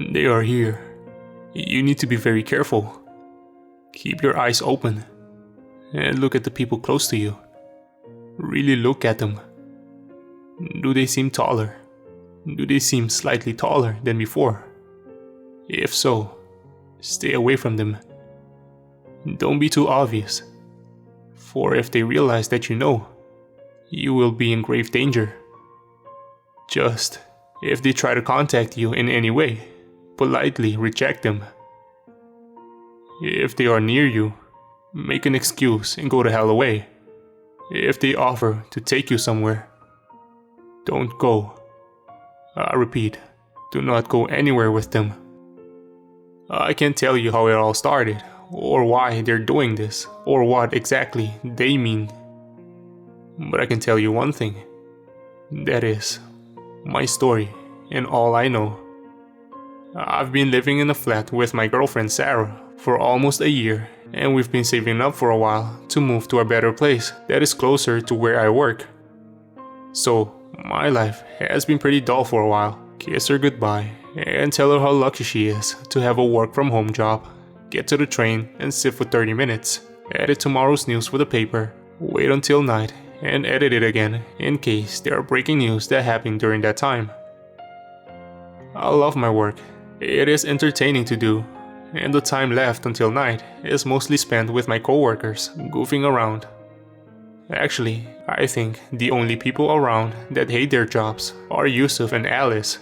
They are here. You need to be very careful. Keep your eyes open and look at the people close to you. Really look at them. Do they seem taller? Do they seem slightly taller than before? If so, stay away from them. Don't be too obvious, for if they realize that you know, you will be in grave danger. Just, if they try to contact you in any way, politely reject them. If they are near you, make an excuse and go the hell away. If they offer to take you somewhere, don't go. I repeat, do not go anywhere with them. I can't tell you how it all started, or why they're doing this, or what exactly they mean. But I can tell you one thing. That is, my story and all I know. I've been living in a flat with my girlfriend Sarah for almost a year, and we've been saving up for a while to move to a better place that is closer to where I work. So, my life has been pretty dull for a while. Kiss her goodbye and tell her how lucky she is to have a work from home job. Get to the train and sit for 30 minutes. Edit tomorrow's news for the paper. Wait until night and edit it again in case there are breaking news that happened during that time. I love my work. It is entertaining to do, and the time left until night is mostly spent with my coworkers, goofing around. Actually, I think the only people around that hate their jobs are Yusuf and Alice.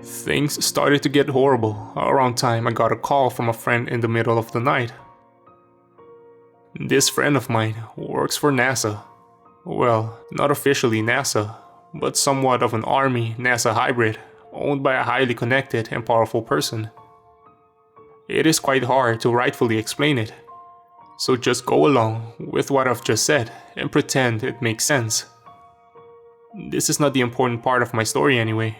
Things started to get horrible around time I got a call from a friend in the middle of the night. This friend of mine works for NASA. Well, not officially NASA, but somewhat of an Army-NASA hybrid, owned by a highly connected and powerful person. It is quite hard to rightfully explain it, so just go along with what I've just said and pretend it makes sense. This is not the important part of my story anyway.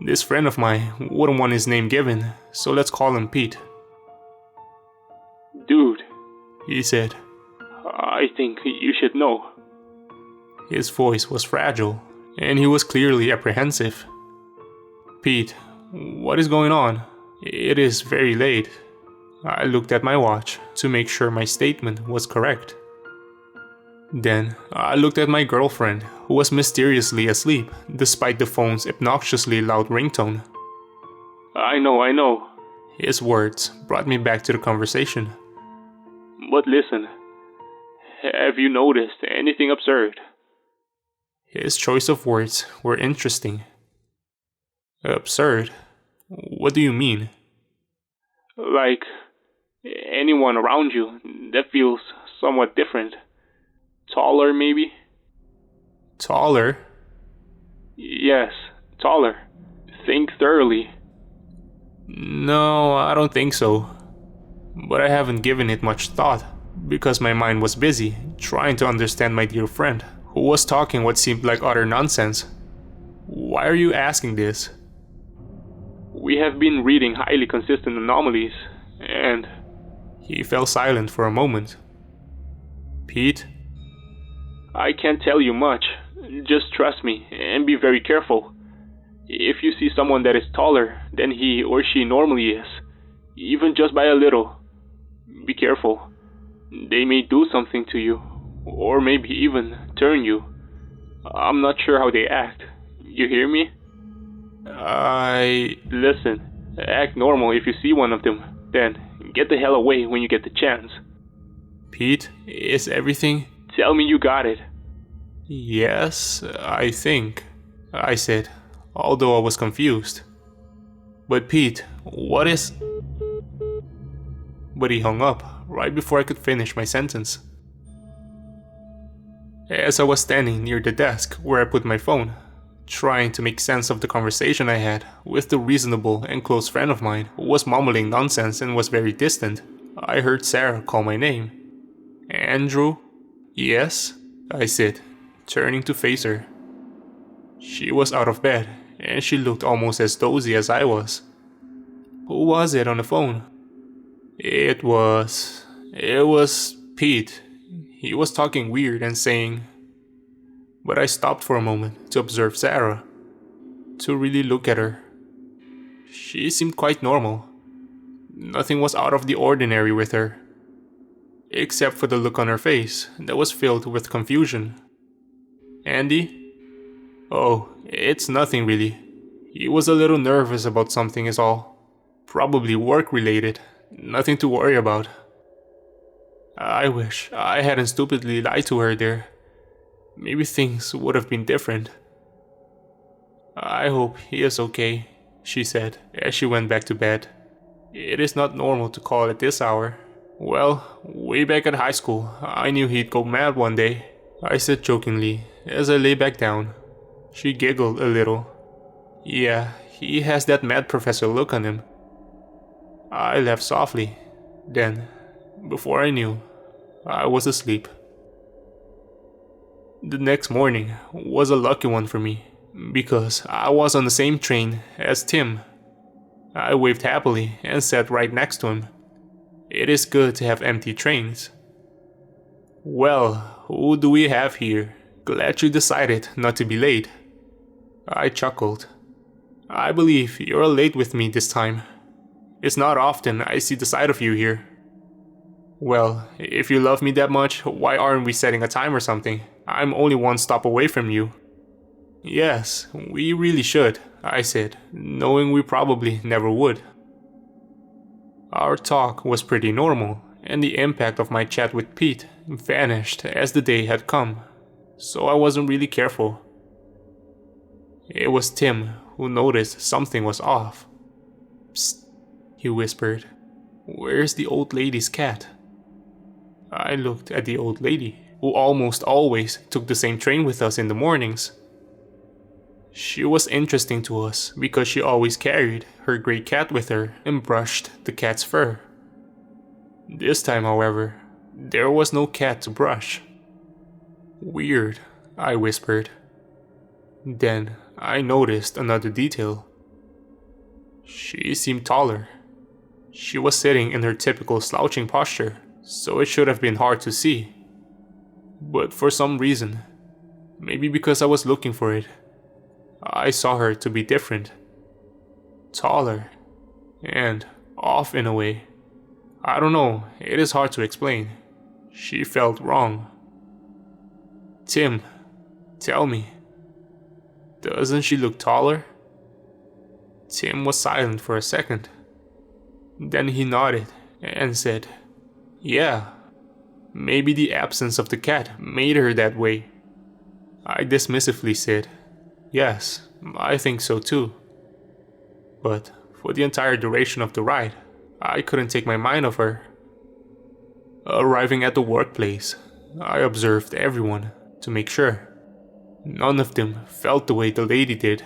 This friend of mine wouldn't want his name given, so let's call him Pete. "Dude," he said, "I think you should know." His voice was fragile, and he was clearly apprehensive. "Pete, what is going on? It is very late." I looked at my watch to make sure my statement was correct. Then I looked at my girlfriend, who was mysteriously asleep despite the phone's obnoxiously loud ringtone. I know. His words brought me back to the conversation. "But listen, have you noticed anything absurd?" His choice of words were interesting. Absurd? What do you mean? Like, anyone around you that feels somewhat different. Taller, maybe? Taller? Yes, taller. Think thoroughly. No, I don't think so. But I haven't given it much thought, because my mind was busy trying to understand my dear friend, who was talking what seemed like utter nonsense. Why are you asking this? We have been reading highly consistent anomalies, and... He fell silent for a moment. Pete? I can't tell you much. Just trust me and be very careful. If you see someone that is taller than he or she normally is, even just by a little, be careful. They may do something to you, or maybe even turn you. I'm not sure how they act. You hear me? Listen, act normal if you see one of them, then get the hell away when you get the chance. Pete, is everything... Tell me you got it. Yes, I think, I said, although I was confused. But Pete, what is... But he hung up right before I could finish my sentence. As I was standing near the desk where I put my phone, trying to make sense of the conversation I had with the reasonable and close friend of mine who was mumbling nonsense and was very distant, I heard Sarah call my name. Andrew? Yes, I said, turning to face her. She was out of bed, and she looked almost as dozy as I was. Who was it on the phone? It was Pete. He was talking weird and saying... But I stopped for a moment to observe Sarah, to really look at her. She seemed quite normal. Nothing was out of the ordinary with her, except for the look on her face that was filled with confusion. Andy? Oh, it's nothing really. He was a little nervous about something is all. Probably work related. Nothing to worry about. I wish I hadn't stupidly lied to her there. Maybe things would have been different. I hope he is okay, she said as she went back to bed. It is not normal to call at this hour. Well, way back at high school, I knew he'd go mad one day, I said jokingly as I lay back down. She giggled a little. Yeah, he has that mad professor look on him. I laughed softly. Then, before I knew, I was asleep. The next morning was a lucky one for me, because I was on the same train as Tim. I waved happily and sat right next to him. It is good to have empty trains. Well, who do we have here? Glad you decided not to be late. I chuckled. I believe you're late with me this time. It's not often I see the side of you here. Well, if you love me that much, why aren't we setting a time or something? I'm only one stop away from you. Yes, we really should, I said, knowing we probably never would. Our talk was pretty normal, and the impact of my chat with Pete vanished as the day had come, so I wasn't really careful. It was Tim who noticed something was off. Psst, he whispered. Where's the old lady's cat? I looked at the old lady, who almost always took the same train with us in the mornings. She was interesting to us because she always carried her gray cat with her and brushed the cat's fur. This time, however, there was no cat to brush. Weird, I whispered. Then I noticed another detail. She seemed taller. She was sitting in her typical slouching posture, so it should have been hard to see. But for some reason, maybe because I was looking for it, I saw her to be different. Taller. And off in a way. I don't know, it is hard to explain. She felt wrong. Tim, tell me, doesn't she look taller? Tim was silent for a second. Then he nodded and said, yeah, maybe the absence of the cat made her that way. I dismissively said, yes, I think so too. But for the entire duration of the ride, I couldn't take my mind off her. Arriving at the workplace, I observed everyone to make sure. None of them felt the way the lady did.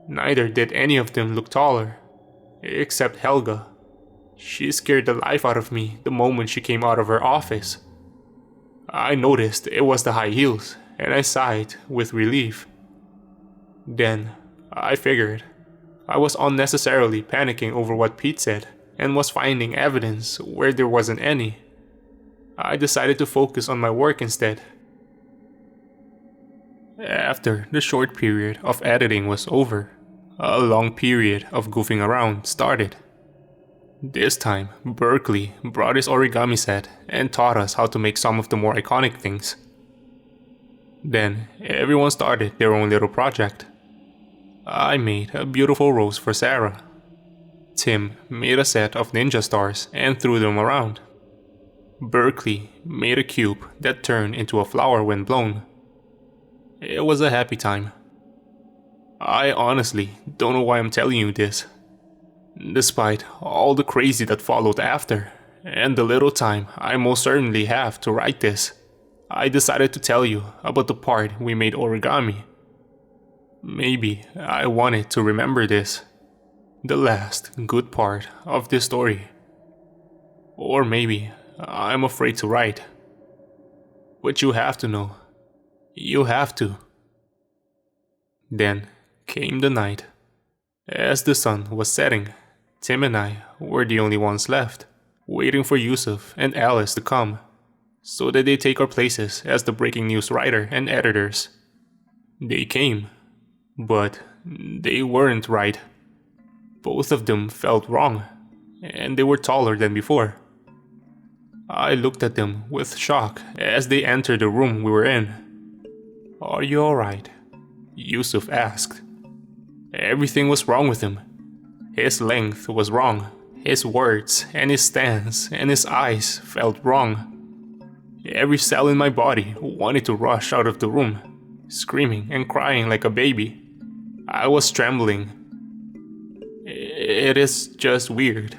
Neither did any of them look taller, except Helga. She scared the life out of me the moment she came out of her office. I noticed it was the high heels, and I sighed with relief. Then, I figured, I was unnecessarily panicking over what Pete said, and was finding evidence where there wasn't any. I decided to focus on my work instead. After the short period of editing was over, a long period of goofing around started. This time, Berkeley brought his origami set and taught us how to make some of the more iconic things. Then, everyone started their own little project. I made a beautiful rose for Sarah. Tim made a set of ninja stars and threw them around. Berkeley made a cube that turned into a flower when blown. It was a happy time. I honestly don't know why I'm telling you this. Despite all the crazy that followed after, and the little time I most certainly have to write this, I decided to tell you about the part we made origami. Maybe I wanted to remember this, the last good part of this story. Or maybe I'm afraid to write. But you have to know. You have to. Then came the night. As the sun was setting, Tim and I were the only ones left, waiting for Yusuf and Alice to come, so that they take our places as the breaking news writer and editors. They came, but they weren't right. Both of them felt wrong, and they were taller than before. I looked at them with shock as they entered the room we were in. "Are you alright?" Yusuf asked. Everything was wrong with him. His length was wrong. His words and his stance and his eyes felt wrong. Every cell in my body wanted to rush out of the room, screaming and crying like a baby. I was trembling. "It is just weird,"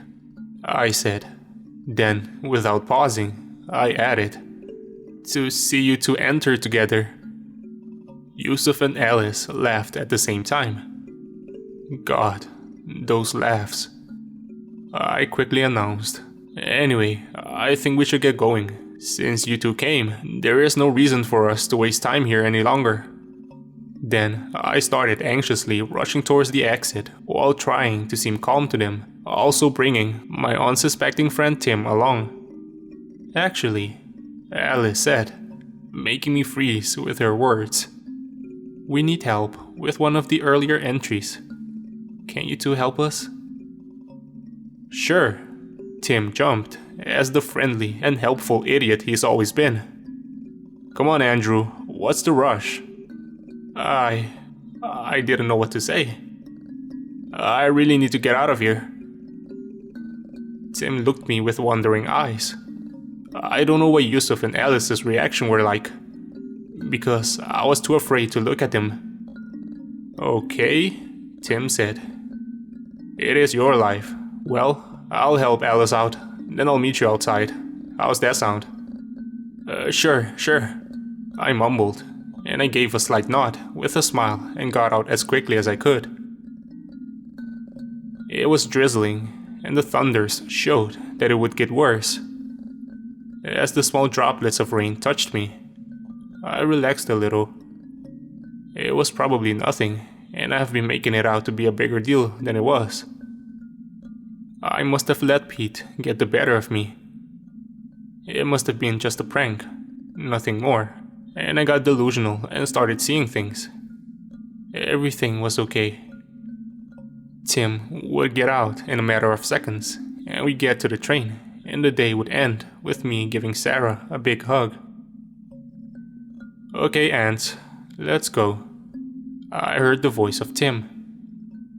I said. Then, without pausing, I added, "to see you two enter together." Yusuf and Alice laughed at the same time. God, those laughs. I quickly announced, "Anyway, I think we should get going. Since you two came, there is no reason for us to waste time here any longer." Then I started anxiously rushing towards the exit while trying to seem calm to them, also bringing my unsuspecting friend Tim along. "Actually," Alice said, making me freeze with her words, "we need help with one of the earlier entries. Can you two help us?" "Sure," Tim jumped, as the friendly and helpful idiot he's always been. "Come on, Andrew, what's the rush?" I didn't know what to say. "I really need to get out of here." Tim looked at me with wondering eyes. I don't know what Yusuf and Alice's reaction were like, because I was too afraid to look at them. "Okay," Tim said. "It is your life. Well, I'll help Alice out, then I'll meet you outside. How's that sound?" Sure. I mumbled, and I gave a slight nod with a smile and got out as quickly as I could. It was drizzling, and the thunders showed that it would get worse. As the small droplets of rain touched me, I relaxed a little. It was probably nothing, and I've been making it out to be a bigger deal than it was. I must have let Pete get the better of me. It must have been just a prank, nothing more, and I got delusional and started seeing things. Everything was okay. Tim would get out in a matter of seconds, and we'd get to the train, and the day would end with me giving Sarah a big hug. "Okay, Ants, let's go." I heard the voice of Tim.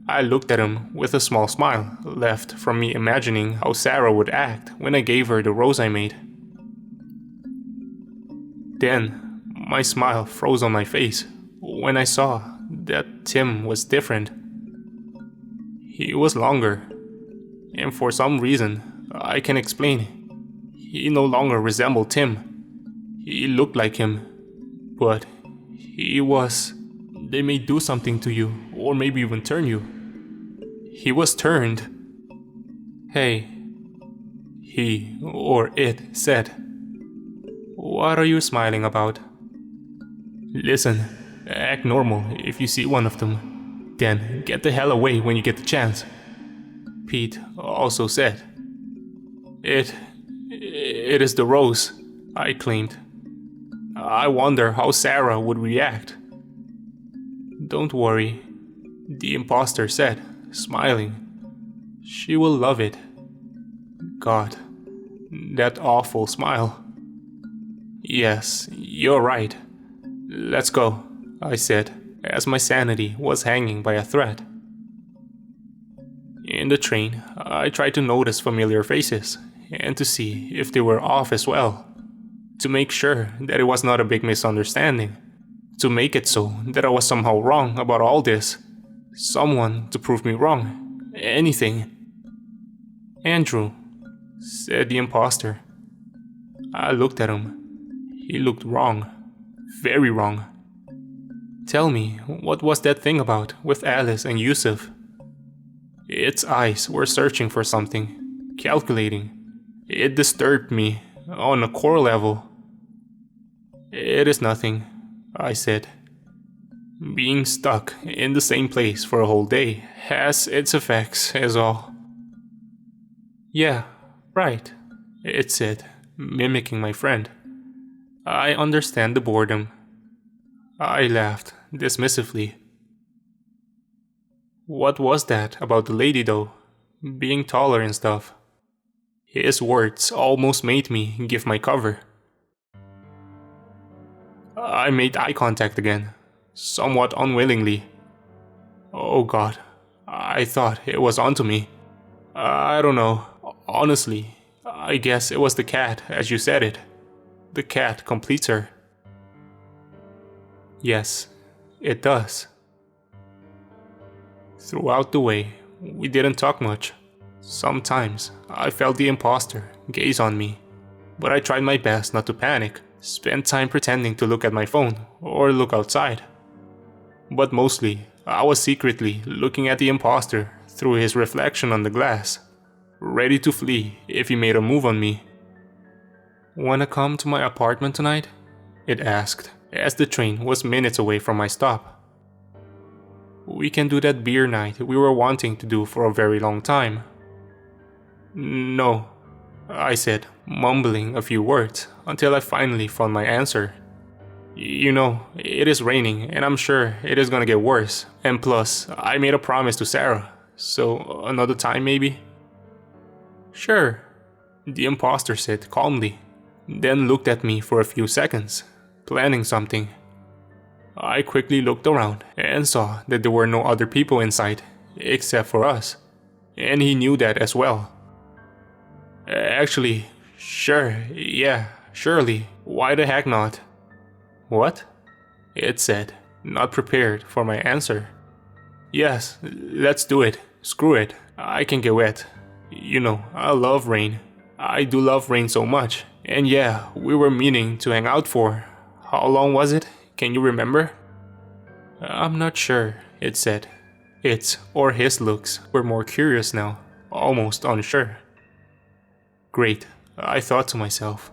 I looked at him with a small smile left from me imagining how Sarah would act when I gave her the rose I made. Then, my smile froze on my face when I saw that Tim was different. He was longer, and for some reason I can explain, he no longer resembled Tim. He looked like him, but he was... They may do something to you, or maybe even turn you. He was turned. "Hey," he or it said. "What are you smiling about? Listen, act normal if you see one of them. Then get the hell away when you get the chance," Pete also said. It is the rose," I claimed. "I wonder how Sarah would react." "Don't worry," the imposter said, smiling. "She will love it." God, that awful smile. "Yes, you're right. Let's go," I said, as my sanity was hanging by a thread. In the train, I tried to notice familiar faces, and to see if they were off as well, to make sure that it was not a big misunderstanding, to make it so that I was somehow wrong about all this, someone to prove me wrong, anything. "Andrew," said the imposter. I looked at him. He looked wrong, very wrong. "Tell me, what was that thing about with Alice and Yusuf?" Its eyes were searching for something, calculating. It disturbed me on a core level. "It is nothing," I said. Being stuck in the same place for a whole day has its effects as all. "Yeah, right," it said, mimicking my friend. "I understand the boredom." I laughed dismissively. What was that about the lady though? Being taller and stuff. His words almost made me give my cover. I made eye contact again, somewhat unwillingly. Oh god, I thought it was onto me. I don't know. Honestly, I guess it was the cat as you said it. The cat completes her. Yes, it does. Throughout the way, we didn't talk much. Sometimes I felt the imposter gaze on me, but I tried my best not to panic, spent time pretending to look at my phone or look outside. But mostly, I was secretly looking at the imposter through his reflection on the glass, ready to flee if he made a move on me. "Wanna come to my apartment tonight?" it asked, as the train was minutes away from my stop. "We can do that beer night we were wanting to do for a very long time." "No," I said, mumbling a few words until I finally found my answer. "You know, it is raining and I'm sure it is gonna get worse, and plus, I made a promise to Sarah, so another time maybe?" "Sure," the imposter said calmly, then looked at me for a few seconds, planning something. I quickly looked around and saw that there were no other people in sight except for us, and he knew that as well. "Actually, sure, yeah, surely, why the heck not?" "What?" it said, not prepared for my answer. "Yes, let's do it. Screw it, I can get wet. You know, I love rain. I do love rain so much. And yeah, we were meaning to hang out for... how long was it? Can you remember?" "I'm not sure," it said. Its or his looks were more curious now, almost unsure. Great, I thought to myself.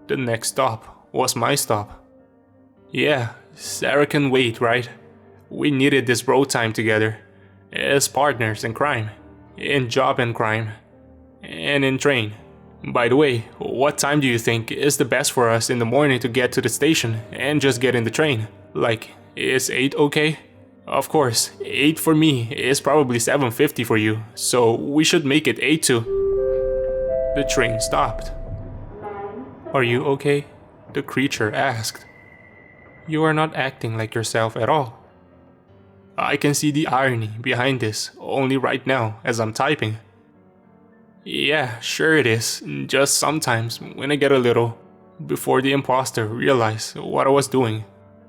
The next stop was my stop. Yeah, Sarah can wait, right? We needed this bro time together, as partners in crime, in job and crime, and in train. By the way, what time do you think is the best for us in the morning to get to the station and just get in the train? Like, is 8 okay? Of course, 8 for me is probably 7:50 for you, so we should make it 8 to... The train stopped. "Are you okay?" the creature asked. "You are not acting like yourself at all." I can see the irony behind this only right now as I'm typing. "Yeah, sure it is, just sometimes when I get a little..." Before the imposter realized what I was doing,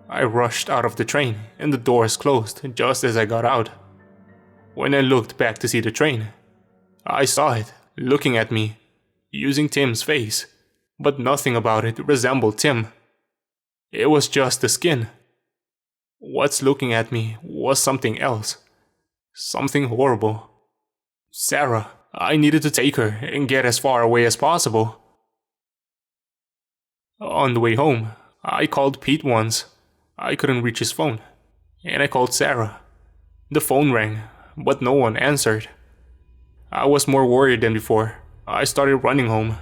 I rushed out of the train and the doors closed just as I got out. When I looked back to see the train, I saw it looking at me, using Tim's face, but nothing about it resembled Tim. It was just the skin. What's looking at me was something else. Something horrible. Sarah. I needed to take her and get as far away as possible. On the way home, I called Pete once. I couldn't reach his phone. And I called Sarah. The phone rang, but no one answered. I was more worried than before. I started running home.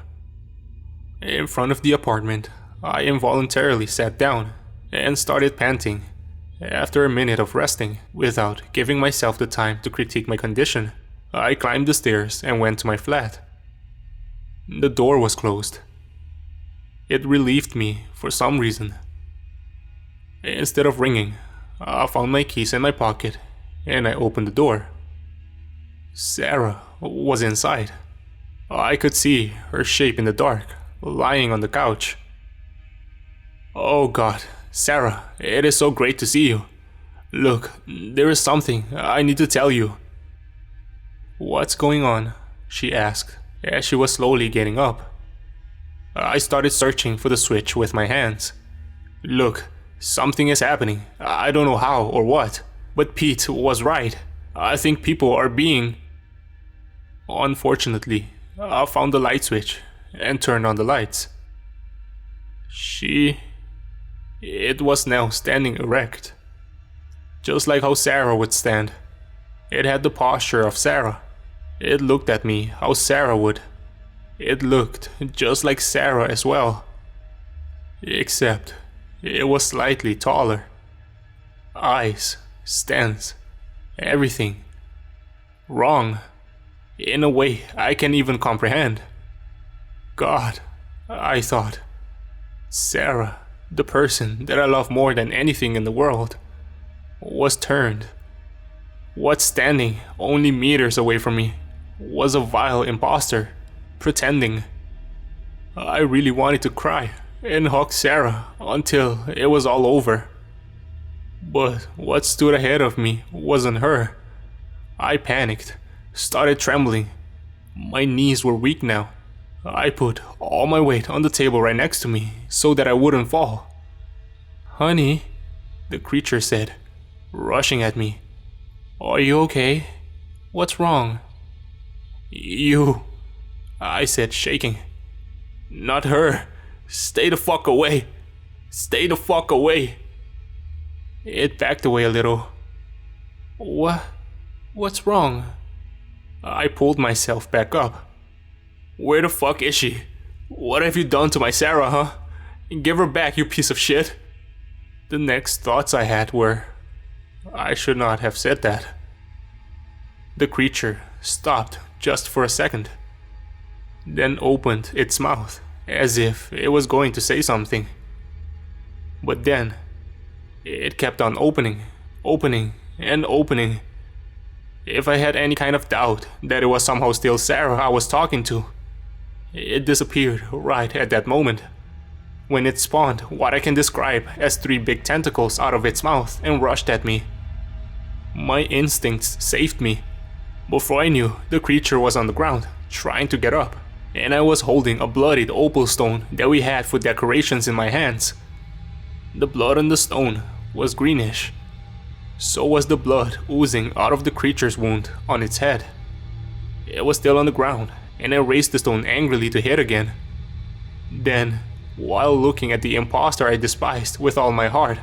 In front of the apartment, I involuntarily sat down and started panting. After a minute of resting, without giving myself the time to critique my condition, I climbed the stairs and went to my flat. The door was closed. It relieved me for some reason. Instead of ringing, I found my keys in my pocket and I opened the door. Sarah was inside. I could see her shape in the dark, lying on the couch. "Oh God, Sarah, it is so great to see you. Look, there is something I need to tell you." "What's going on?" she asked, as she was slowly getting up. I started searching for the switch with my hands. "Look, something is happening. I don't know how or what, but Pete was right. I think people are being..." Unfortunately, I found the light switch and turned on the lights. It was now standing erect. Just like how Sarah would stand. It had the posture of Sarah. It looked at me how Sarah would. It looked just like Sarah as well. Except it was slightly taller. Eyes, stance, Everything. Wrong. In a way I can't even comprehend. God, I thought. Sarah, the person that I love more than anything in the world, was turned. What's standing only meters away from me was a vile imposter, pretending. I really wanted to cry and hug Sarah until it was all over. But what stood ahead of me wasn't her. I panicked, started trembling. My knees were weak now. I put all my weight on the table right next to me so that I wouldn't fall. "Honey," the creature said, rushing at me. "Are you okay? What's wrong?" "You," I said, shaking. "Not her. Stay the fuck away. Stay the fuck away." It backed away a little. What's wrong?" I pulled myself back up. "Where the fuck is she? What have you done to my Sarah, huh? Give her back, you piece of shit." The next thoughts I had were, I should not have said that. The creature stopped just for a second, then opened its mouth as if it was going to say something. But then, it kept on opening, and opening. If I had any kind of doubt that it was somehow still Sarah I was talking to, it disappeared right at that moment, when it spawned what I can describe as 3 big tentacles out of its mouth and rushed at me. My instincts saved me. Before I knew, the creature was on the ground, trying to get up, and I was holding a bloodied opal stone that we had for decorations in my hands. The blood on the stone was greenish. So was the blood oozing out of the creature's wound on its head. It was still on the ground, and I raised the stone angrily to hit again. Then, while looking at the imposter I despised with all my heart,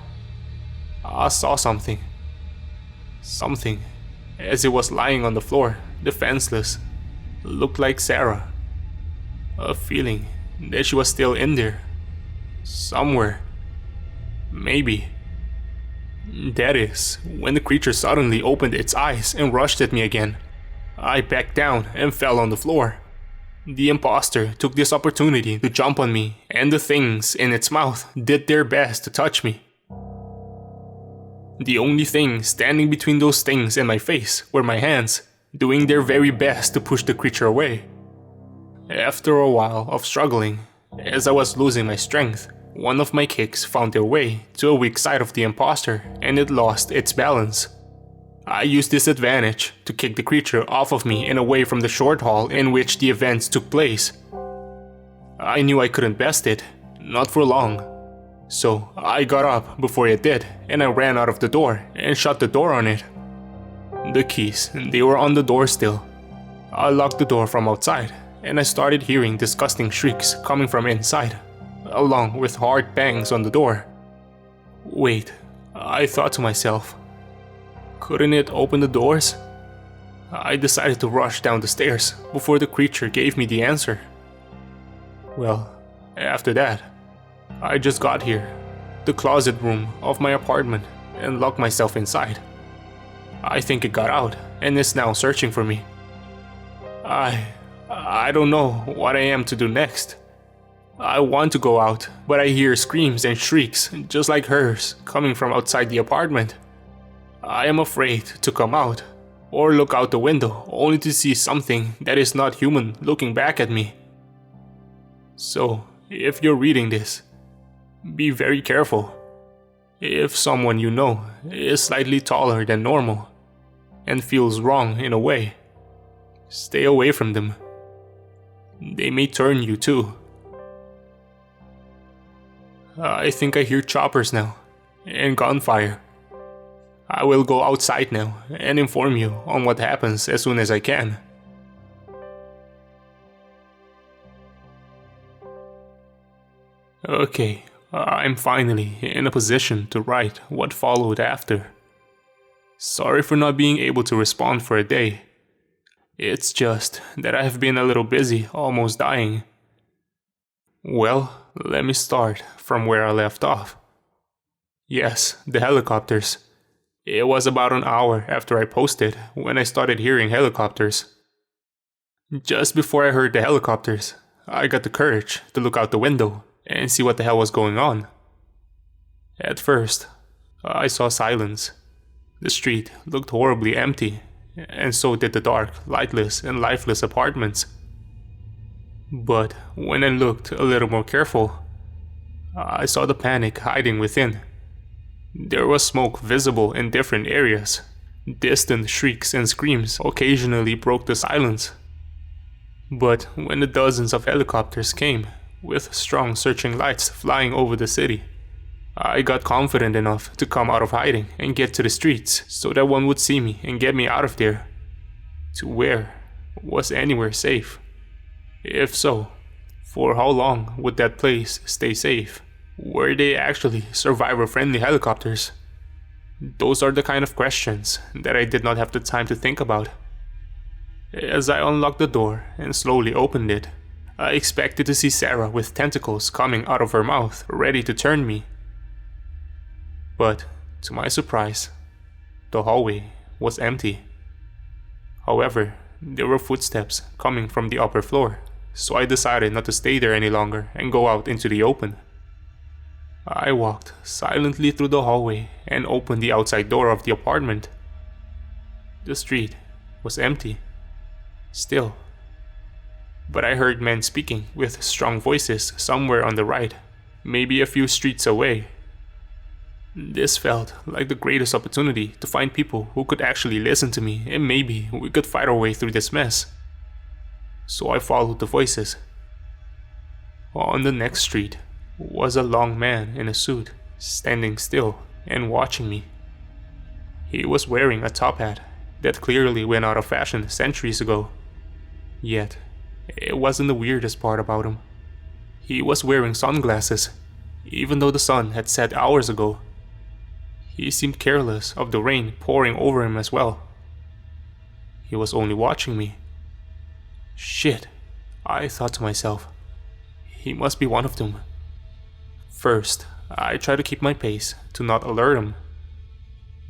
I saw something. Something, as it was lying on the floor, defenseless, looked like Sarah. A feeling that she was still in there. Somewhere. Maybe. That is, when the creature suddenly opened its eyes and rushed at me again. I backed down and fell on the floor. The imposter took this opportunity to jump on me, and the things in its mouth did their best to touch me. The only thing standing between those things and my face were my hands, doing their very best to push the creature away. After a while of struggling, as I was losing my strength, one of my kicks found their way to a weak side of the imposter and it lost its balance. I used this advantage to kick the creature off of me and away from the short hall in which the events took place. I knew I couldn't best it, not for long. So I got up before it did and I ran out of the door and shut the door on it. The keys, they were on the door still. I locked the door from outside and I started hearing disgusting shrieks coming from inside, along with hard bangs on the door. Wait, I thought to myself, couldn't it open the doors? I decided to rush down the stairs before the creature gave me the answer. Well, after that, I just got here, the closet room of my apartment, and locked myself inside. I think it got out and is now searching for me. I don't know what I am to do next. I want to go out, but I hear screams and shrieks just like hers coming from outside the apartment. I am afraid to come out or look out the window only to see something that is not human looking back at me. So, if you're reading this, be very careful. If someone you know is slightly taller than normal and feels wrong in a way, stay away from them. They may turn you too. I think I hear choppers now, and gunfire. I will go outside now and inform you on what happens as soon as I can. Okay, I'm finally in a position to write what followed after. Sorry for not being able to respond for a day. It's just that I have been a little busy, almost dying. Well, let me start from where I left off. Yes, the helicopters. It was about an hour after I posted when I started hearing helicopters. Just before I heard the helicopters, I got the courage to look out the window and see what the hell was going on. At first, I saw silence. The street looked horribly empty, and so did the dark, lightless, and lifeless apartments. But when I looked a little more careful, I saw the panic hiding within. There was smoke visible in different areas. Distant shrieks and screams occasionally broke the silence. But when the dozens of helicopters came, with strong searching lights flying over the city, I got confident enough to come out of hiding and get to the streets so that one would see me and get me out of there. To where? Was anywhere safe? If so, for how long would that place stay safe? Were they actually survivor-friendly helicopters? Those are the kind of questions that I did not have the time to think about. As I unlocked the door and slowly opened it, I expected to see Sarah with tentacles coming out of her mouth, ready to turn me. But, to my surprise, the hallway was empty. However, there were footsteps coming from the upper floor, so I decided not to stay there any longer and go out into the open. I walked silently through the hallway and opened the outside door of the apartment. The street was empty. Still. But I heard men speaking with strong voices somewhere on the right, maybe a few streets away. This felt like the greatest opportunity to find people who could actually listen to me, and maybe we could fight our way through this mess. So I followed the voices. On the next street was a long man in a suit, standing still and watching me. He was wearing a top hat that clearly went out of fashion centuries ago. Yet, it wasn't the weirdest part about him. He was wearing sunglasses, even though the sun had set hours ago. He seemed careless of the rain pouring over him as well. He was only watching me. Shit, I thought to myself. He must be one of them. First, I tried to keep my pace to not alert him.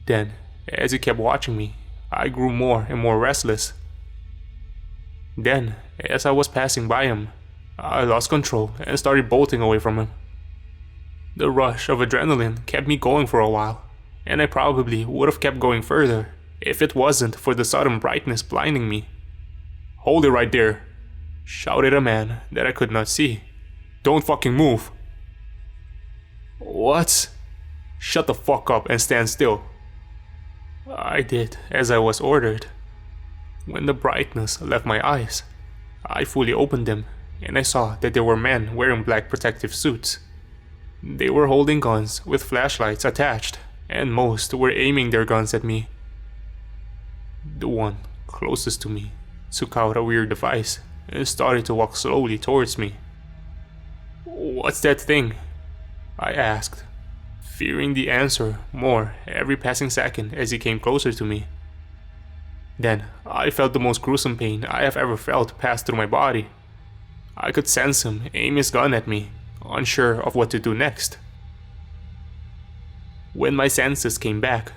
Then, as he kept watching me, I grew more and more restless. Then, as I was passing by him, I lost control and started bolting away from him. The rush of adrenaline kept me going for a while, and I probably would have kept going further if it wasn't for the sudden brightness blinding me. "Hold it right there," shouted a man that I could not see. "Don't fucking move." "What?" "Shut the fuck up and stand still." I did as I was ordered. When the brightness left my eyes, I fully opened them, and I saw that there were men wearing black protective suits. They were holding guns with flashlights attached, and most were aiming their guns at me. The one closest to me took out a weird device and started to walk slowly towards me. "What's that thing?" I asked, fearing the answer more every passing second as he came closer to me. Then I felt the most gruesome pain I have ever felt pass through my body. I could sense him aim his gun at me, unsure of what to do next. When my senses came back,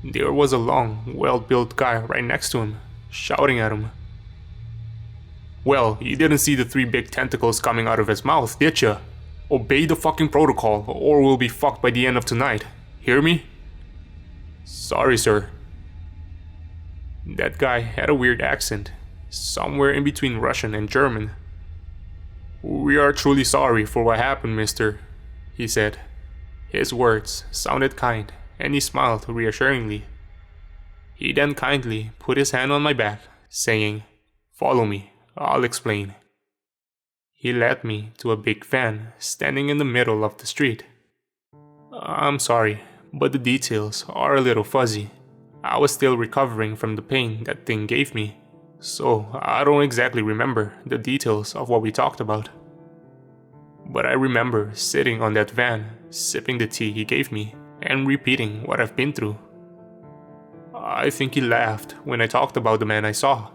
there was a long, well-built guy right next to him, shouting at him. "Well, you didn't see the 3 big tentacles coming out of his mouth, did ya? Obey the fucking protocol or we'll be fucked by the end of tonight. Hear me?" "Sorry, sir." That guy had a weird accent, somewhere in between Russian and German. "We are truly sorry for what happened, mister," he said. His words sounded kind, and he smiled reassuringly. He then kindly put his hand on my back, saying, "Follow me, I'll explain." He led me to a big van standing in the middle of the street. I'm sorry, but the details are a little fuzzy. I was still recovering from the pain that thing gave me, so I don't exactly remember the details of what we talked about. But I remember sitting on that van, sipping the tea he gave me, and repeating what I've been through. I think he laughed when I talked about the man I saw.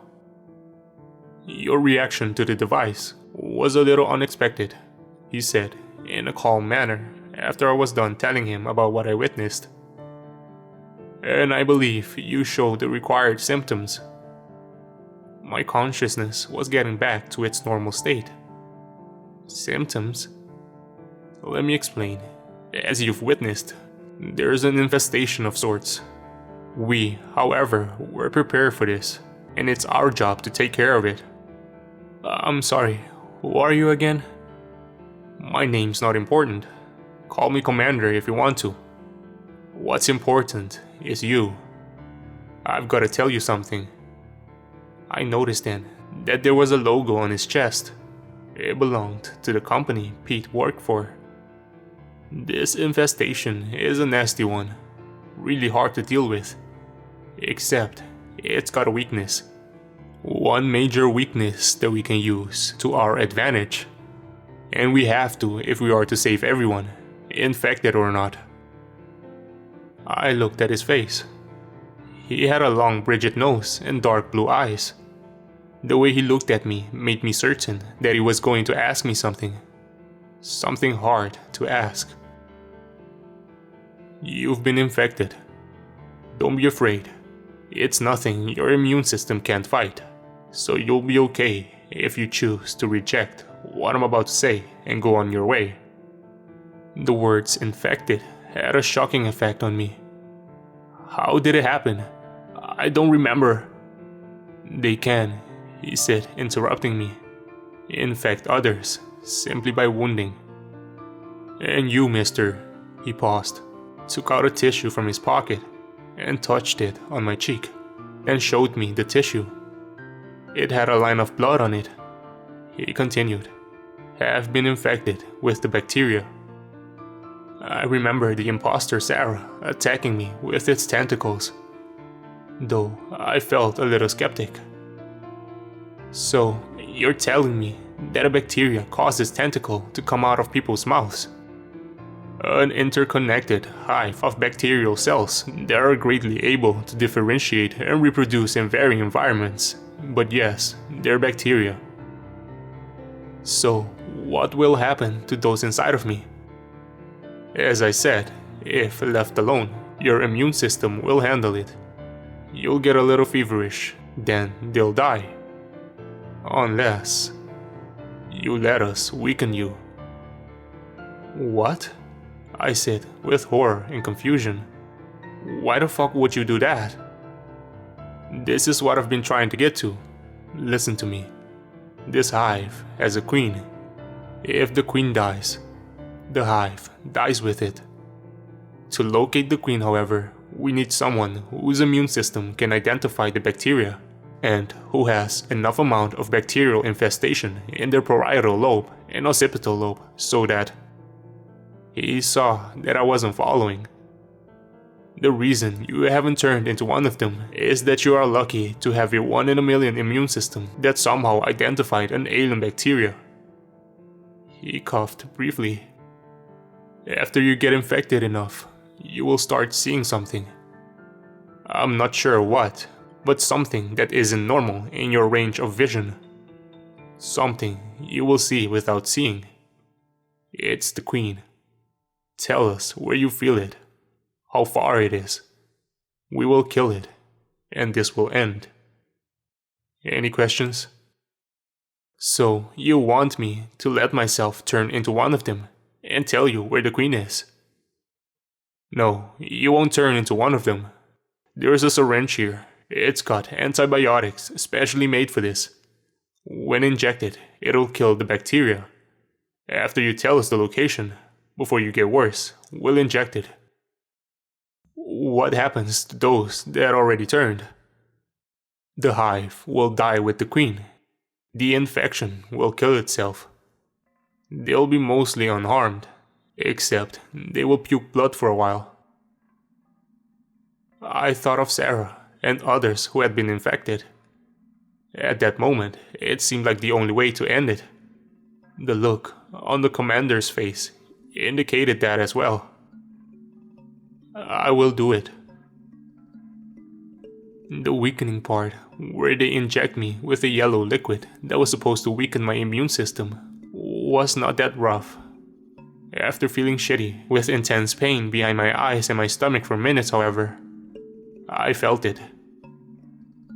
"Your reaction to the device was a little unexpected," he said in a calm manner after I was done telling him about what I witnessed. and I believe you showed the required symptoms. My consciousness was getting back to its normal state. Symptoms? Let me explain. As you've witnessed, there's an infestation of sorts. We, however, were prepared for this, and it's our job to take care of it. I'm sorry, who are you again? My name's not important. Call me Commander if you want to. What's important is you. I've got to tell you something. I noticed then that there was a logo on his chest. It belonged to the company Pete worked for. This infestation is a nasty one, really hard to deal with. Except, it's got a weakness. One major weakness that we can use to our advantage. And we have to if we are to save everyone, infected or not. I looked at his face. He had a long Bridget nose and dark blue eyes. The way he looked at me made me certain that he was going to ask me something. Something hard to ask. You've been infected. Don't be afraid. It's nothing your immune system can't fight. So you'll be okay if you choose to reject what I'm about to say and go on your way. The words infected had a shocking effect on me. How did it happen? I don't remember. They can, he said, interrupting me, infect others simply by wounding. And you, mister, he paused, took out a tissue from his pocket and touched it on my cheek and showed me the tissue. It had a line of blood on it. He continued, have been infected with the bacteria. I remember the imposter Sarah attacking me with its tentacles, though I felt a little skeptic. So, you're telling me that a bacteria causes tentacle to come out of people's mouths? An interconnected hive of bacterial cells that are greatly able to differentiate and reproduce in varying environments, but yes, they're bacteria. So, what will happen to those inside of me? As I said, if left alone, your immune system will handle it. You'll get a little feverish, then they'll die. Unless you let us weaken you. What? I said with horror and confusion. Why the fuck would you do that? This is what I've been trying to get to. Listen to me. This hive has a queen. If the queen dies, the hive dies with it. To locate the queen, however, we need someone whose immune system can identify the bacteria and who has enough amount of bacterial infestation in their parietal lobe and occipital lobe so that... He saw that I wasn't following. The reason you haven't turned into one of them is that you are lucky to have a 1 in a million immune system that somehow identified an alien bacteria. He coughed briefly. After you get infected enough, you will start seeing something. I'm not sure what, but something that isn't normal in your range of vision. Something you will see without seeing. It's the queen. Tell us where you feel it, how far it is. We will kill it, and this will end. Any questions? So, you want me to let myself turn into one of them and tell you where the queen is? No, you won't turn into one of them. There's a syringe here. It's got antibiotics specially made for this. When injected, it'll kill the bacteria. After you tell us the location, before you get worse, we'll inject it. What happens to those that already turned? The hive will die with the queen. The infection will kill itself. They'll be mostly unharmed, except they will puke blood for a while. I thought of Sarah and others who had been infected. At that moment, it seemed like the only way to end it. The look on the commander's face indicated that as well. I will do it. The weakening part, where they inject me with a yellow liquid that was supposed to weaken my immune system, was not that rough. After feeling shitty with intense pain behind my eyes and my stomach for minutes, however, I felt it.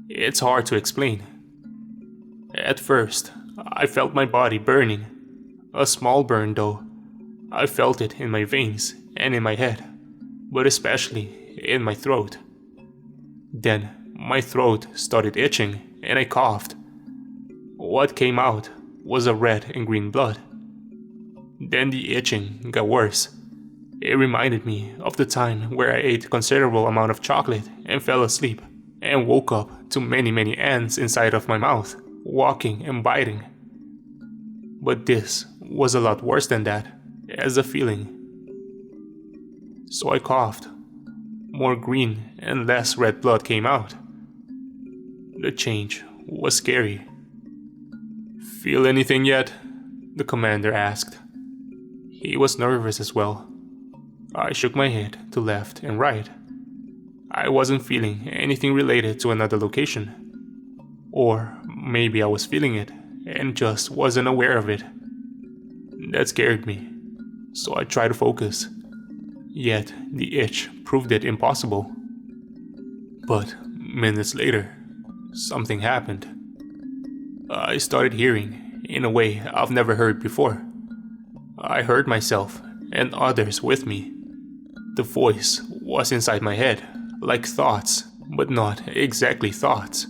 It's hard to explain. At first, I felt my body burning. A small burn though. I felt it in my veins and in my head, but especially in my throat. Then my throat started itching and I coughed. What came out was a red and green blood. Then the itching got worse. It reminded me of the time where I ate a considerable amount of chocolate and fell asleep and woke up to many ants inside of my mouth, walking and biting. But this was a lot worse than that, as a feeling. So I coughed. More green and less red blood came out. The change was scary. "Feel anything yet?" the commander asked. He was nervous as well. I shook my head to left and right. I wasn't feeling anything related to another location. Or maybe I was feeling it and just wasn't aware of it. That scared me, so I tried to focus. Yet the itch proved it impossible. But minutes later, something happened. I started hearing in a way I've never heard before. I heard myself and others with me. The voice was inside my head, like thoughts, but not exactly thoughts.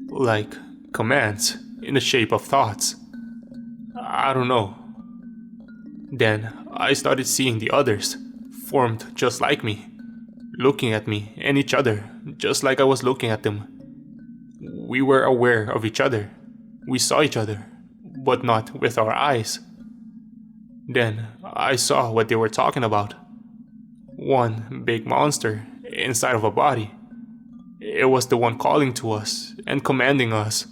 Like commands in the shape of thoughts. I don't know. Then I started seeing the others, formed just like me, looking at me and each other just like I was looking at them. We were aware of each other. We saw each other, but not with our eyes. Then I saw what they were talking about. One big monster inside of a body. It was the one calling to us and commanding us.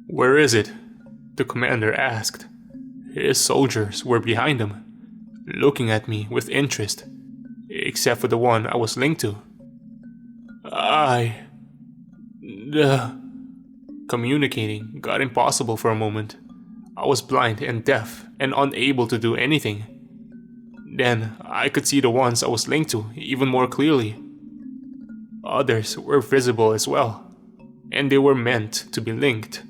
"Where is it?" the commander asked. His soldiers were behind him, looking at me with interest, except for the one I was linked to. Communicating got impossible for a moment. I was blind and deaf and unable to do anything. Then I could see the ones I was linked to even more clearly. Others were visible as well, and they were meant to be linked.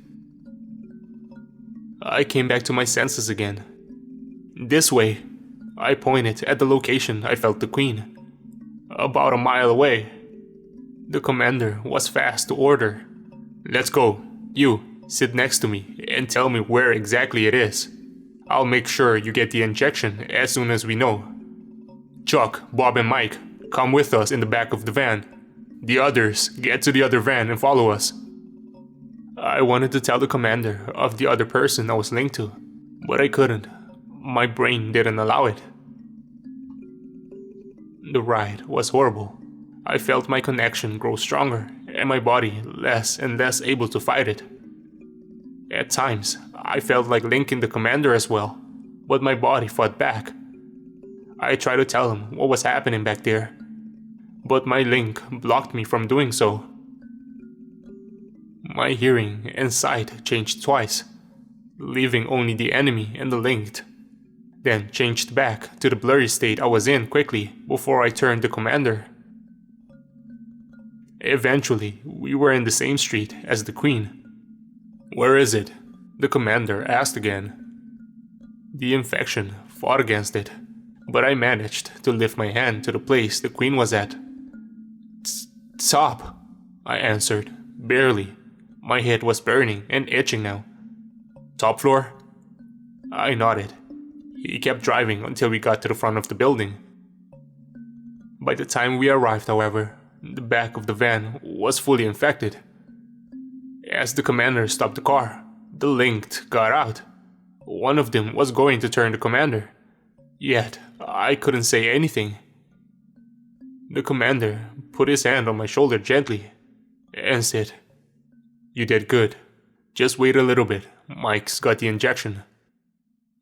I came back to my senses again. "This way," I pointed at the location I felt the queen. "About a mile away." The commander was fast to order. "Let's go. You, sit next to me and tell me where exactly it is. I'll make sure you get the injection as soon as we know. Chuck, Bob and Mike, come with us in the back of the van. The others, get to the other van and follow us." I wanted to tell the commander of the other person I was linked to, but I couldn't. My brain didn't allow it. The ride was horrible. I felt my connection grow stronger and my body less and less able to fight it. At times, I felt like linking the commander as well, but my body fought back. I tried to tell him what was happening back there, but my link blocked me from doing so. My hearing and sight changed twice, leaving only the enemy and the linked, then changed back to the blurry state I was in quickly before I turned the commander. Eventually, we were in the same street as the queen. "Where is it?" the commander asked again. The infection fought against it, but I managed to lift my hand to the place the queen was at. "Stop," I answered, barely. My head was burning and itching now. "Top floor?" I nodded. He kept driving until we got to the front of the building. By the time we arrived, however, the back of the van was fully infected. As the commander stopped the car, the linked got out. One of them was going to turn the commander, yet I couldn't say anything. The commander put his hand on my shoulder gently and said, "You did good. Just wait a little bit. Mike's got the injection."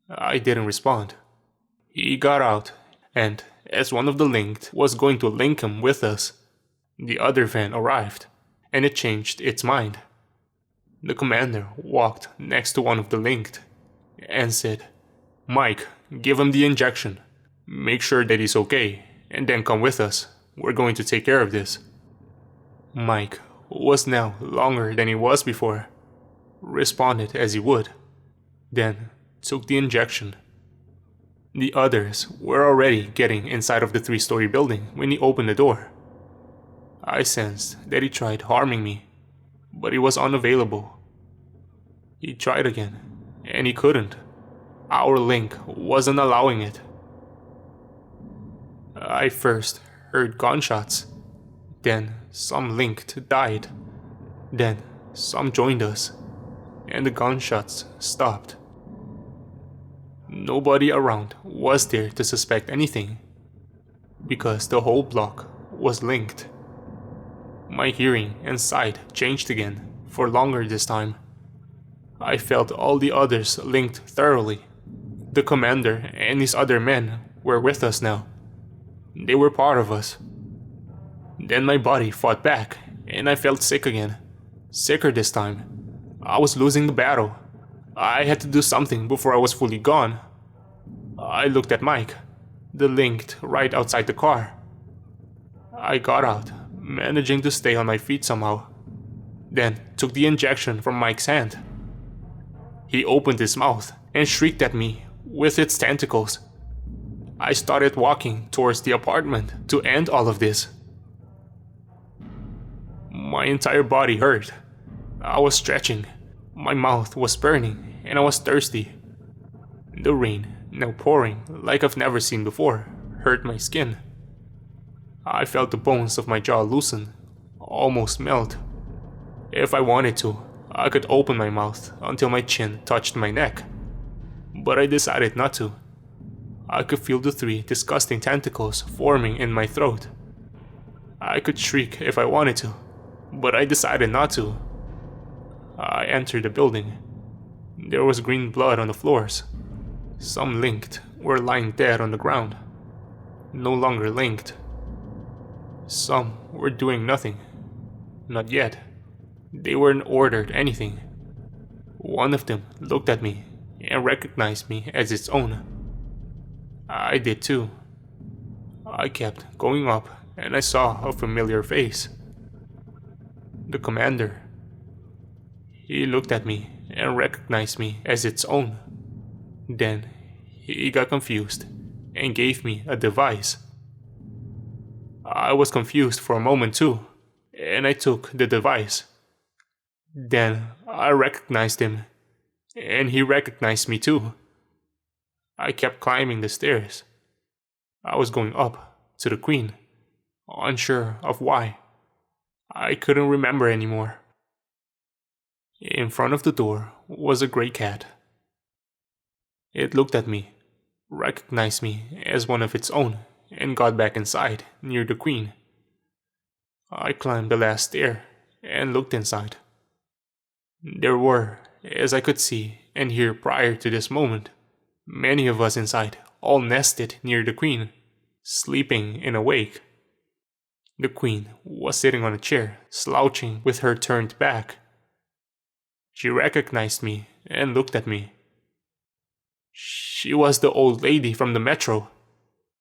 I didn't respond. He got out, and as one of the linked was going to link him with us, the other van arrived, and it changed its mind. The commander walked next to one of the linked and said, "Mike, give him the injection. Make sure that he's okay, and then come with us. We're going to take care of this." Mike, who was now longer than he was before, responded as he would, then took the injection. The others were already getting inside of the 3-story building when he opened the door. I sensed that he tried harming me, but he was unavailable. He tried again, and he couldn't. Our link wasn't allowing it. I first heard gunshots, then some linked died, then some joined us, and the gunshots stopped. Nobody around was there to suspect anything, because the whole block was linked. My hearing and sight changed again, for longer this time. I felt all the others linked thoroughly. The commander and his other men were with us now. They were part of us. Then my body fought back, and I felt sick again. Sicker this time. I was losing the battle. I had to do something before I was fully gone. I looked at Mike, the linked right outside the car. I got out, managing to stay on my feet somehow. Then took the injection from Mike's hand. He opened his mouth and shrieked at me with its tentacles. I started walking towards the apartment to end all of this. My entire body hurt. I was stretching. My mouth was burning and I was thirsty. The rain, now pouring like I've never seen before, hurt my skin. I felt the bones of my jaw loosen, almost melt. If I wanted to, I could open my mouth until my chin touched my neck. But I decided not to. I could feel the 3 disgusting tentacles forming in my throat. I could shriek if I wanted to, but I decided not to. I entered the building. There was green blood on the floors. Some linked were lying dead on the ground, no longer linked. Some were doing nothing. Not yet. They weren't ordered anything. One of them looked at me and recognized me as its own. I did too. I kept going up and I saw a familiar face. The commander. He looked at me and recognized me as its own. Then he got confused and gave me a device. I was confused for a moment too, and I took the device. Then I recognized him, and he recognized me too. I kept climbing the stairs. I was going up to the Queen, unsure of why. I couldn't remember anymore. In front of the door was a gray cat. It looked at me, recognized me as one of its own, and got back inside, near the Queen. I climbed the last stair and looked inside. There were, as I could see and hear prior to this moment, many of us inside, all nested near the Queen, sleeping and awake. The Queen was sitting on a chair, slouching with her turned back. She recognized me and looked at me. She was the old lady from the metro.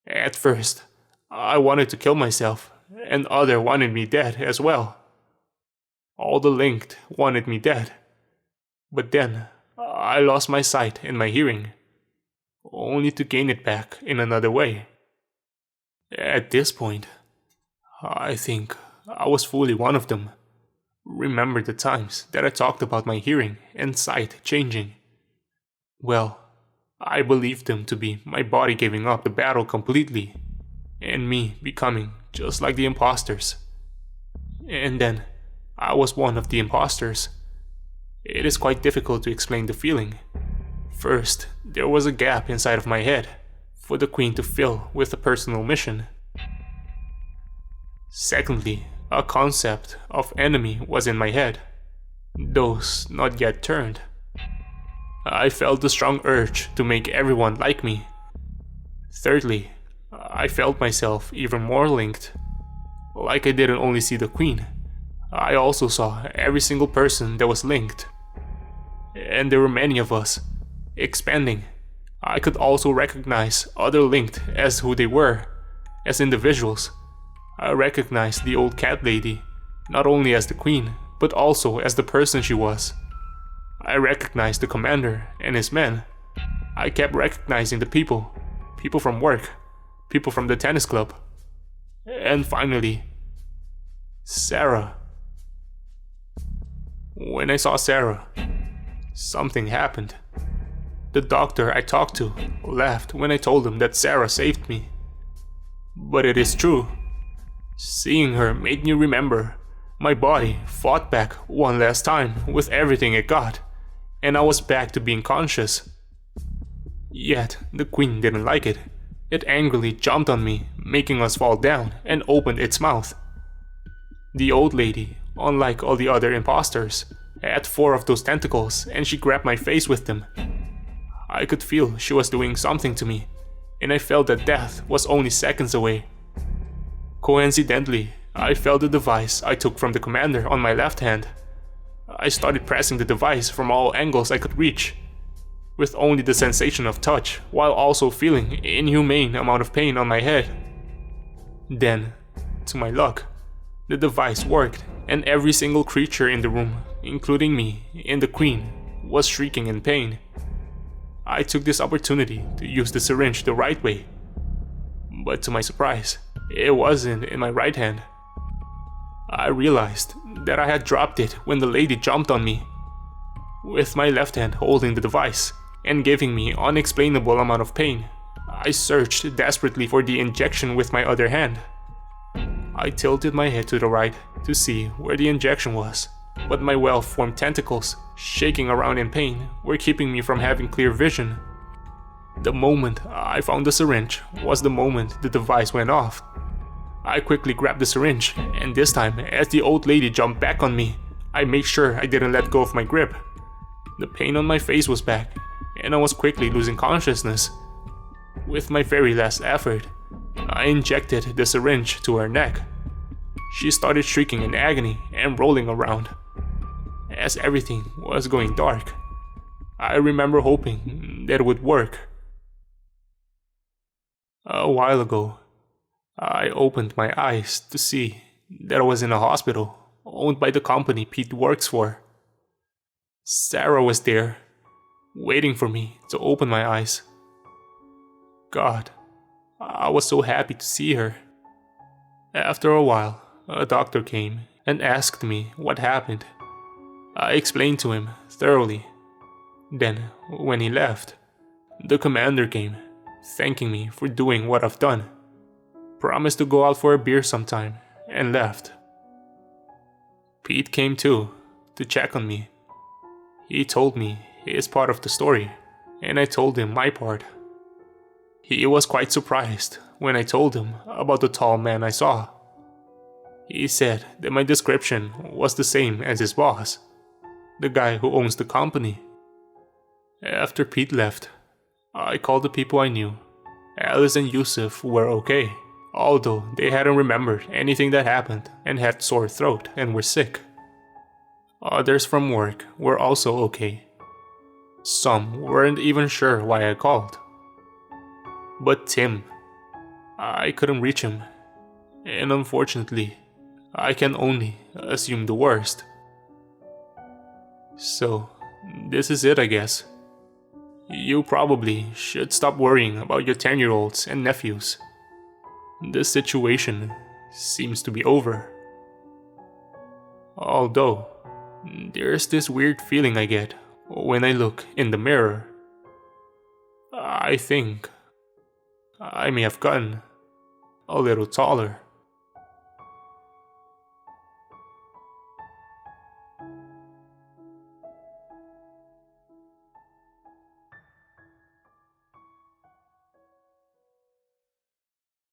At first, I wanted to kill myself, and other wanted me dead as well. All the linked wanted me dead. But then, I lost my sight and my hearing, only to gain it back in another way. At this point, I think I was fully one of them. Remember the times that I talked about my hearing and sight changing? Well, I believed them to be my body giving up the battle completely, and me becoming just like the imposters. And then, I was one of the imposters. It is quite difficult to explain the feeling. First, there was a gap inside of my head for the Queen to fill with a personal mission. Secondly, a concept of enemy was in my head, those not yet turned. I felt a strong urge to make everyone like me. Thirdly, I felt myself even more linked. Like I didn't only see the Queen, I also saw every single person that was linked. And there were many of us, expanding. I could also recognize other linked as who they were, as individuals. I recognized the old cat lady, not only as the queen, but also as the person she was. I recognized the commander and his men. I kept recognizing the people from work, people from the tennis club. And finally, Sarah. When I saw Sarah, something happened. The doctor I talked to laughed when I told him that Sarah saved me. But it is true. Seeing her made me remember my body fought back one last time with everything it got, and I was back to being conscious. Yet, the queen didn't like it. It angrily jumped on me, making us fall down, and opened its mouth. The old lady, unlike all the other imposters, had 4 of those tentacles, and she grabbed my face with them. I could feel she was doing something to me, and I felt that death was only seconds away. Coincidentally, I felt the device I took from the commander on my left hand. I started pressing the device from all angles I could reach, with only the sensation of touch, while also feeling an inhumane amount of pain on my head. Then, to my luck, the device worked, and every single creature in the room, including me and the queen, was shrieking in pain. I took this opportunity to use the syringe the right way, but to my surprise, it wasn't in my right hand. I realized that I had dropped it when the lady jumped on me, with my left hand holding the device and giving me unexplainable amount of pain. I searched desperately for the injection with my other hand. I tilted my head to the right to see where the injection was, but my well-formed tentacles, shaking around in pain, were keeping me from having clear vision. The moment I found the syringe was the moment the device went off. I quickly grabbed the syringe, and this time, as the old lady jumped back on me, I made sure I didn't let go of my grip. The pain on my face was back, and I was quickly losing consciousness. With my very last effort, I injected the syringe to her neck. She started shrieking in agony and rolling around. As everything was going dark, I remember hoping that it would work. A while ago, I opened my eyes to see that I was in a hospital owned by the company Pete works for. Sarah was there, waiting for me to open my eyes. God, I was so happy to see her. After a while, a doctor came and asked me what happened. I explained to him thoroughly. Then, when he left, the commander came, thanking me for doing what I've done, promised to go out for a beer sometime, and left. Pete came too, to check on me. He told me his part of the story, and I told him my part. He was quite surprised when I told him about the tall man I saw. He said that my description was the same as his boss, the guy who owns the company. After Pete left, I called the people I knew. Alice and Yusuf were okay, although they hadn't remembered anything that happened and had sore throat and were sick. Others from work were also okay. Some weren't even sure why I called. But Tim, I couldn't reach him, and unfortunately, I can only assume the worst. So, this is it, I guess. You probably should stop worrying about your 10-year-olds and nephews. The situation seems to be over. Although, there's this weird feeling I get when I look in the mirror. I think I may have gotten a little taller.